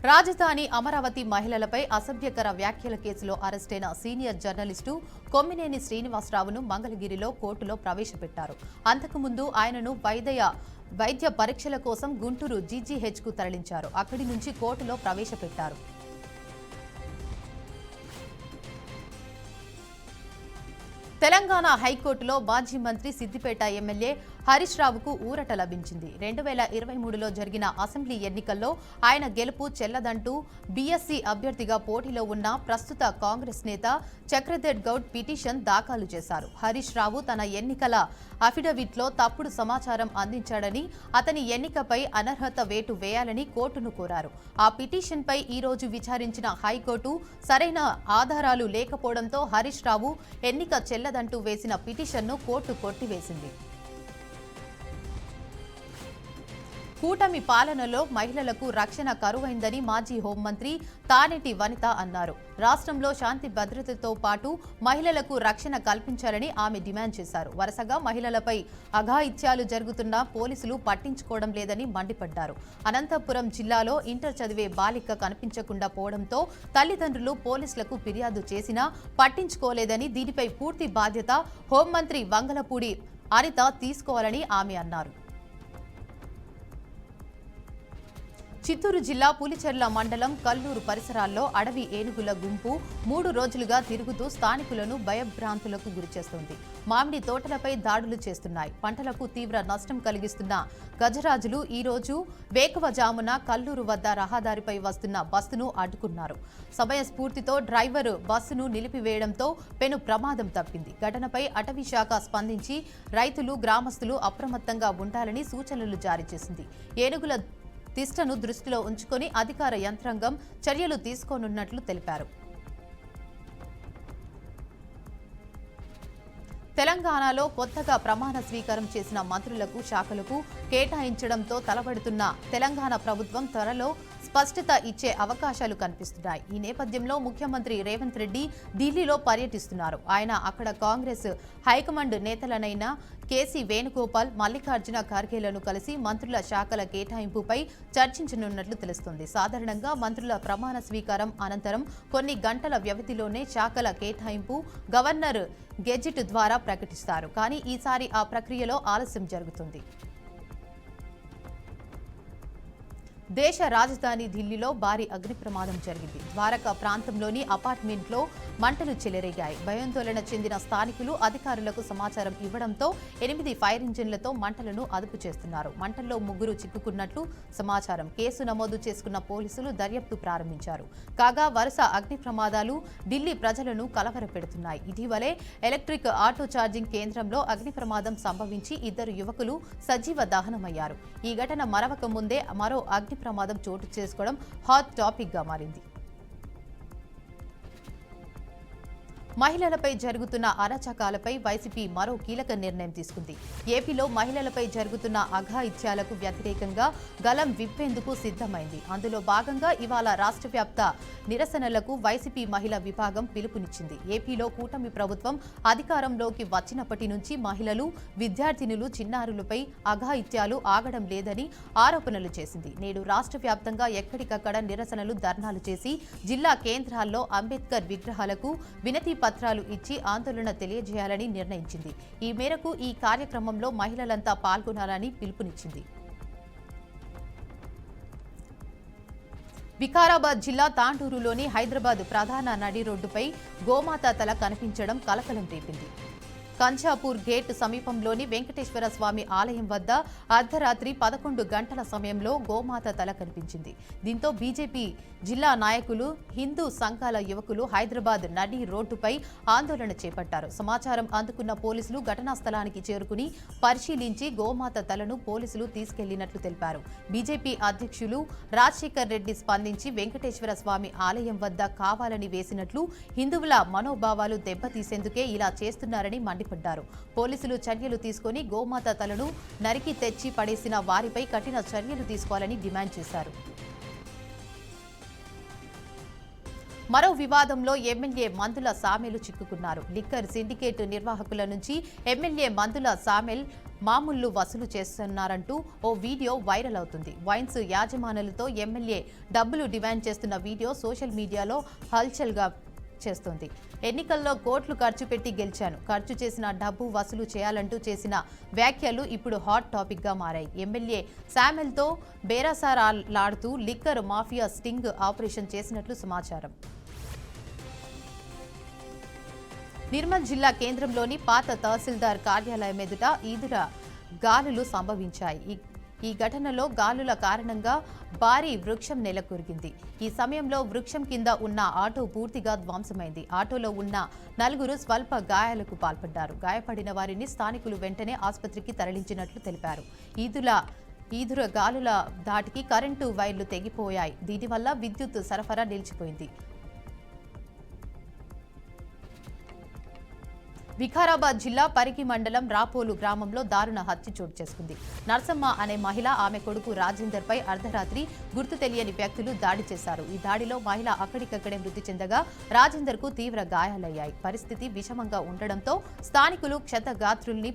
రాజధాని అమరావతి మహిళలపై అసభ్యకర వ్యాఖ్యల కేసులో అరెస్టైన సీనియర్ జర్నలిస్టు కొమ్మినేని శ్రీనివాసరావును మంగళగిరిలో కోర్టులో ప్రవేశపెట్టారు. అంతకుముందు ఆయనను వైద్య పరీక్షల కోసం గుంటూరు జీజీహెచ్కు తరలించారు. అక్కడి నుంచి కోర్టులో ప్రవేశపెట్టారు. తెలంగాణ హైకోర్టులో మాజీ మంత్రి సిద్దిపేట ఎమ్మెల్యే హరీష్ రావుకు ఊరట లభించింది. 2023లో జరిగిన అసెంబ్లీ ఎన్నికల్లో ఆయన గెలుపు చెల్లదంటూ బీఎస్సీ అభ్యర్థిగా పోటీలో ఉన్న ప్రస్తుత కాంగ్రెస్ నేత చక్రధర్ గౌడ్ పిటిషన్ దాఖలు చేశారు. హరీష్ రావు తన ఎన్నికల అఫిడవిట్లో తప్పుడు సమాచారం అందించాడని, అతని ఎన్నికపై అనర్హత వేటు వేయాలని కోర్టును కోరారు. ఆ పిటిషన్పై ఈ రోజు విచారించిన హైకోర్టు సరైన ఆధారాలు లేకపోవడంతో హరీష్ రావు ఎన్నిక చెల్లదంటూ వేసిన పిటిషన్ను కోర్టు కొట్టివేసింది. కూటమి పాలనలో మహిళలకు రక్షణ కరువైందని మాజీ హోంమంత్రి తానేటి వనిత అన్నారు. రాష్ట్రంలో శాంతి భద్రతతో పాటు మహిళలకు రక్షణ కల్పించాలని ఆమె డిమాండ్ చేశారు. వరుసగా మహిళలపై అఘాయిత్యాలు జరుగుతున్నా పోలీసులు పట్టించుకోవడం లేదని మండిపడ్డారు. అనంతపురం జిల్లాలో ఇంటర్ చదివే బాలిక కనిపించకుండా పోవడంతో తల్లిదండ్రులు పోలీసులకు ఫిర్యాదు చేసినా పట్టించుకోలేదని, దీనిపై పూర్తి బాధ్యత హోంమంత్రి వంగలపూడి అనిత తీసుకోవాలని ఆమె అన్నారు. చిత్తూరు జిల్లా పులిచెర్ల మండలం కల్లూరు పరిసరాల్లో అడవి ఏనుగుల గుంపు 3 రోజులుగా తిరుగుతూ స్థానికులను భయభ్రాంతులకు గురిచేస్తోంది. మామిడి తోటలపై దాడులు చేస్తున్నాయి. పంటలకు తీవ్ర నష్టం కలిగిస్తున్న గజరాజులు ఈ రోజు వేకువజామున కల్లూరు వద్ద రహదారిపై వస్తున్న బస్సును అడ్డుకున్నారు. సమయస్ఫూర్తితో డ్రైవర్ బస్సును నిలిపివేయడంతో పెను ప్రమాదం తప్పింది. ఘటనపై అటవీ శాఖ స్పందించి రైతులు, గ్రామస్తులు అప్రమత్తంగా ఉండాలని సూచనలు జారీ చేసింది. ఏనుగుల తిష్టను దృష్టిలో ఉంచుకొని అధికార యంత్రాంగం చర్యలు తీసుకోనున్నట్లు తెలిపారు. తెలంగాణలో కొత్తగా ప్రమాణ స్వీకారం చేసిన మంత్రులకు శాఖలకు కేటాయించడంతో తలబడుతున్న తెలంగాణ ప్రభుత్వం త్వరలో స్పష్టత ఇచ్చే అవకాశాలు కనిపిస్తున్నాయి. ఈ నేపథ్యంలో ముఖ్యమంత్రి రేవంత్ రెడ్డి ఢిల్లీలో పర్యటిస్తున్నారు. ఆయన అక్కడ కాంగ్రెస్ హైకమాండ్ నేతలనైన కేసీ వేణుగోపాల్, మల్లికార్జున ఖర్గేలను కలిసి మంత్రుల శాఖల కేటాయింపుపై చర్చించనున్నట్లు తెలుస్తోంది. సాధారణంగా మంత్రుల ప్రమాణ స్వీకారం అనంతరం కొన్ని గంటల వ్యవధిలోనే శాఖల కేటాయింపు గవర్నర్ గెజిట్ ద్వారా ప్రకటిస్తారు. కానీ ఈసారి ఆ ప్రక్రియలో ఆలస్యం జరుగుతుంది. దేశ రాజధాని ఢిల్లీలో భారీ అగ్ని ప్రమాదం జరిగింది. ద్వారకా ప్రాంతంలోని అపార్ట్మెంట్లో మంటలు చెలరేగాయి. భయాందోళన చెందిన స్థానికులు అధికారులకు సమాచారం ఇవ్వడంతో 8 ఫైర్ ఇంజిన్లతో మంటలను అదుపు చేస్తున్నారు. మంటల్లో 3 చిక్కుకున్నట్లు సమాచారం. కేసు నమోదు చేసుకున్న పోలీసులు దర్యాప్తు ప్రారంభించారు. కాగా వరుస అగ్ని ప్రమాదాలు ఢిల్లీ ప్రజలను కలవరపెడుతున్నాయి. ఇటీవలే ఎలక్ట్రిక్ ఆటో ఛార్జింగ్ కేంద్రంలో అగ్ని ప్రమాదం సంభవించి 2 యువకులు సజీవ దహనమయ్యారు. ఈ ఘటన మరవక ముందే మరో అగ్ని ప్రమాదం చోటు చేసుకోవడం హాట్ టాపిక్ గా మారింది. మహిళలపై జరుగుతున్న అరాచకాలపై వైసీపీ మరో కీలక నిర్ణయం తీసుకుంది. ఏపీలో మహిళలపై జరుగుతున్న అఘాయిత్యాలకు వ్యతిరేకంగా గలం విప్పేందుకు సిద్ధమైంది. అందులో భాగంగా ఇవాళ రాష్ట్ర వ్యాప్త నిరసనలకు వైసీపీ మహిళా విభాగం పిలుపునిచ్చింది. ఏపీలో కూటమి ప్రభుత్వం అధికారంలోకి వచ్చినప్పటి నుంచి మహిళలు, విద్యార్థినులు, చిన్నారులపై అఘాయిత్యాలు ఆగడం లేదని ఆరోపణలు చేసింది. నేడు రాష్ట్ర వ్యాప్తంగా ఎక్కడికక్కడ నిరసనలు, ధర్నాలు చేసి జిల్లా కేంద్రాల్లో అంబేద్కర్ విగ్రహాలకు వినతి పత్రాలు ఇచ్చి ఆందోళన తెలియజేయాలని నిర్ణయించింది. ఈ మేరకు ఈ కార్యక్రమంలో మహిళలంతా పాల్గొనాలని పిలుపునిచ్చింది. వికారాబాద్ జిల్లా తాండూరులోని హైదరాబాద్ ప్రధాన నడి రోడ్డుపై గోమాత తల కనిపించడం కలకలం రేపింది. కంచాపూర్ గేట్ సమీపంలోని వెంకటేశ్వర స్వామి ఆలయం వద్ద అర్ధరాత్రి 11 గంటల సమయంలో గోమాత తల కనిపించింది. దీంతో బీజేపీ జిల్లా నాయకులు, హిందూ సంఘాల యువకులు హైదరాబాద్ నడి రోడ్డుపై ఆందోళన చేపట్టారు. సమాచారం అందుకున్న పోలీసులు ఘటనా స్థలానికి చేరుకుని పరిశీలించి గోమాత తలను పోలీసులు తీసుకెళ్లినట్లు తెలిపారు. బీజేపీ అధ్యక్షులు రాజశేఖర్ రెడ్డి స్పందించి వెంకటేశ్వర స్వామి ఆలయం వద్ద కావాలని వేసినట్లు, హిందువుల మనోభావాలు దెబ్బతీసేందుకే ఇలా చేస్తున్నారని మండిపడ్డారు. పోలీసులు చర్యలు తీసుకుని గోమాత తలను నరికి తెచ్చి పడేసిన వారిపై కఠిన చర్యలు తీసుకోవాలని డిమాండ్ చేశారు. మరో వివాదంలో ఎమ్మెల్యే మందుల సామెలు చిక్కుకున్నారు. లిక్కర్ సిండికేట్ నిర్వాహకుల నుంచి ఎమ్మెల్యే మందుల సామెల్ మామూళ్లు వసూలు చేస్తున్నారంటూ ఓ వీడియో వైరల్ అవుతుంది. వైన్స్ యాజమానులతో ఎమ్మెల్యే డబ్బులు డిమాండ్ చేస్తున్న వీడియో సోషల్ మీడియాలో హల్చల్గా చేస్తోంది. ఎన్నికల్లో కోట్లు ఖర్చు పెట్టి గెలిచాను, ఖర్చు చేసిన డబ్బు వసూలు చేయాలంటూ చేసిన వ్యాఖ్యలు ఇప్పుడు హాట్ టాపిక్ గా మారాయి. ఎమ్మెల్యే శామ్యుల్తో బేరసారాలాడుతూ లిక్కర్ మాఫియా స్టింగ్ ఆపరేషన్ చేసినట్లు సమాచారం. నిర్మల్ జిల్లా కేంద్రంలోని పాత తహసీల్దార్ కార్యాలయం ఎదుట ఈదుర గాలులు సంభవించాయి. ఈ ఘటనలో గాలుల కారణంగా భారీ వృక్షం నెలకొరిగింది. ఈ సమయంలో వృక్షం కింద ఉన్న ఆటో పూర్తిగా ధ్వంసమైంది. ఆటోలో ఉన్న 4 స్వల్ప గాయాలకు పాల్పడ్డారు. గాయపడిన వారిని స్థానికులు వెంటనే ఆసుపత్రికి తరలించినట్లు తెలిపారు. ఈదుర గాలుల ధాటికి కరెంటు వైర్లు తెగిపోయాయి. దీనివల్ల విద్యుత్ సరఫరా నిలిచిపోయింది. వికారాబాద్ జిల్లా పరిగి మండలం రాపోలు గ్రామంలో దారుణ హత్య చోటు చేసుకుంది. నర్సమ్మ అనే మహిళ, ఆమె కొడుకు రాజేందర్ పై అర్ధరాత్రి గుర్తు తెలియని వ్యక్తులు దాడి చేశారు. ఈ దాడిలో మహిళ అక్కడికక్కడే మృతి చెందగా రాజేందర్ కు తీవ్ర గాయాలయ్యాయి. పరిస్థితి విషమంగా ఉండడంతో స్థానికులు క్షతగాత్రుల్ని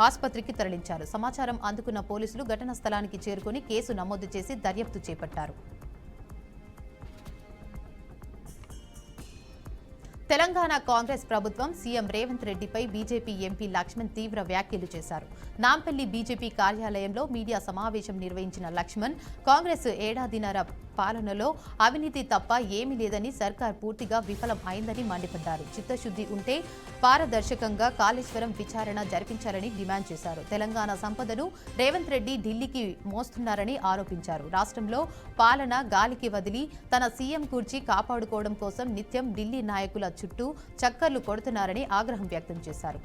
ఆసుపత్రికి తరలించారు. సమాచారం అందుకున్న పోలీసులు ఘటనా స్థలానికి చేరుకుని కేసు నమోదు చేసి దర్యాప్తు చేపట్టారు. తెలంగాణ కాంగ్రెస్ ప్రభుత్వం సీఎం రేవంత్ రెడ్డిపై బీజేపీ ఎంపీ లక్ష్మణ్ తీవ్ర వ్యాఖ్యలు చేశారు. నాంపల్లి బీజేపీ కార్యాలయంలో మీడియా సమావేశం నిర్వహించిన లక్ష్మణ్ కాంగ్రెస్ ఏడాదిన్నర పాలనలో అవినీతి తప్ప ఏమీ లేదని, సర్కార్ పూర్తిగా విఫలం అయిందని మండిపడ్డారు. చిత్తశుద్ధి ఉంటే పారదర్శకంగా కాళేశ్వరం విచారణ జరిపించాలని డిమాండ్ చేశారు. తెలంగాణ సంపదను రేవంత్ రెడ్డి ఢిల్లీకి మోస్తున్నారని ఆరోపించారు. రాష్ట్రంలో పాలన గాలికి వదిలి తన సీఎం కుర్చీ కాపాడుకోవడం కోసం నిత్యం ఢిల్లీ నాయకుల చుట్టూ చక్కర్లు కొడుతున్నారని ఆగ్రహం వ్యక్తం చేశారు.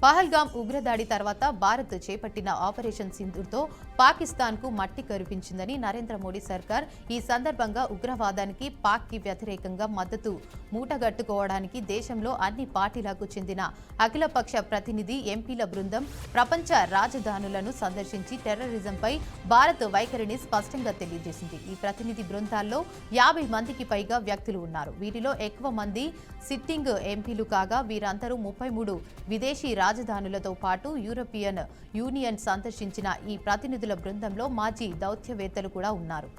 పహల్గాం ఉగ్రదాడి తర్వాత భారత్ చేపట్టిన ఆపరేషన్ సింధూర్తో పాకిస్తాన్కు మట్టి కరిపించిందని నరేంద్ర మోడీ సర్కార్ ఈ సందర్భంగా ఉగ్రవాదానికి పాక్కి వ్యతిరేకంగా మద్దతు మూటగట్టుకోవడానికి దేశంలో అన్ని పార్టీలకు చెందిన అఖిలపక్ష ప్రతినిధి ఎంపీల బృందం ప్రపంచ రాజధానులను సందర్శించి టెర్రరిజంపై భారత్ వైఖరిని స్పష్టంగా తెలియజేసింది. ఈ ప్రతినిధి బృందాల్లో 50 మందికి పైగా వ్యక్తులు ఉన్నారు. వీరిలో ఎక్కువ మంది సిట్టింగ్ ఎంపీలు కాగా వీరందరూ 33 విదేశీ రాజధానులతో పాటు యూరోపియన్ యూనియన్ సందర్శించిన ఈ ప్రతినిధుల బృందంలో మాజీ దౌత్యవేత్తలు కూడా ఉన్నారు.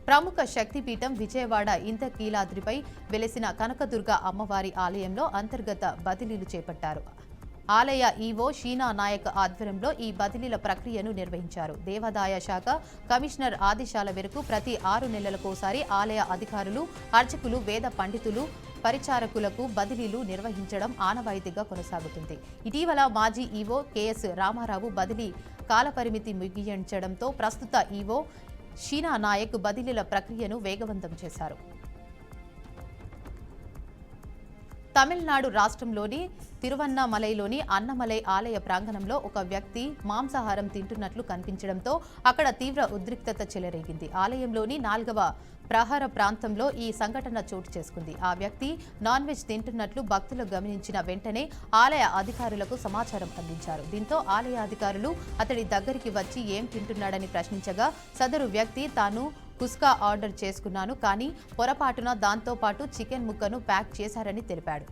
ప్రముఖ శక్తిపీఠం విజయవాడ ఇంద్రకీలాద్రిపై వెలసిన కనకదుర్గ అమ్మవారి ఆలయంలో అంతర్గత బదిలీలు చేపట్టారు. ఆలయ ఈవో షీనా నాయక్ ఆధ్వర్యంలో ఈ బదిలీల ప్రక్రియను నిర్వహించారు. దేవాదాయ శాఖ కమిషనర్ ఆదేశాల మేరకు ప్రతి 6 నెలలకోసారి ఆలయ అధికారులు, అర్చకులు, వేద పండితులు, పరిచారకులకు బదిలీలు నిర్వహించడం ఆనవాయితీగా కొనసాగుతుంది. ఇటీవల మాజీ ఈవో కెఎస్ రామారావు బదిలీ కాలపరిమితి ముగించడంతో ప్రస్తుత ఈవో షీనా నాయక్ బదిలీల ప్రక్రియను వేగవంతం చేశారు. తమిళనాడు రాష్ట్రంలోని తిరువన్నామలైలోని అన్నమలై ఆలయ ప్రాంగణంలో ఒక వ్యక్తి మాంసాహారం తింటున్నట్లు కనిపించడంతో అక్కడ తీవ్ర ఉద్రిక్తత చెలరేగింది. ఆలయంలోని 4వ ప్రహార ప్రాంతంలో ఈ సంఘటన చోటు చేసుకుంది. ఆ వ్యక్తి నాన్ వెజ్ తింటున్నట్లు భక్తులు గమనించిన వెంటనే ఆలయ అధికారులకు సమాచారం అందించారు. దీంతో ఆలయ అధికారులు అతడి దగ్గరికి వచ్చి ఏం తింటున్నాడని ప్రశ్నించగా సదరు వ్యక్తి తాను కుస్కా ఆర్డర్ చేసుకున్నాను, కానీ పొరపాటున దాంతో పాటు చికెన్ ముక్కను ప్యాక్ చేశారని తెలిపాడు.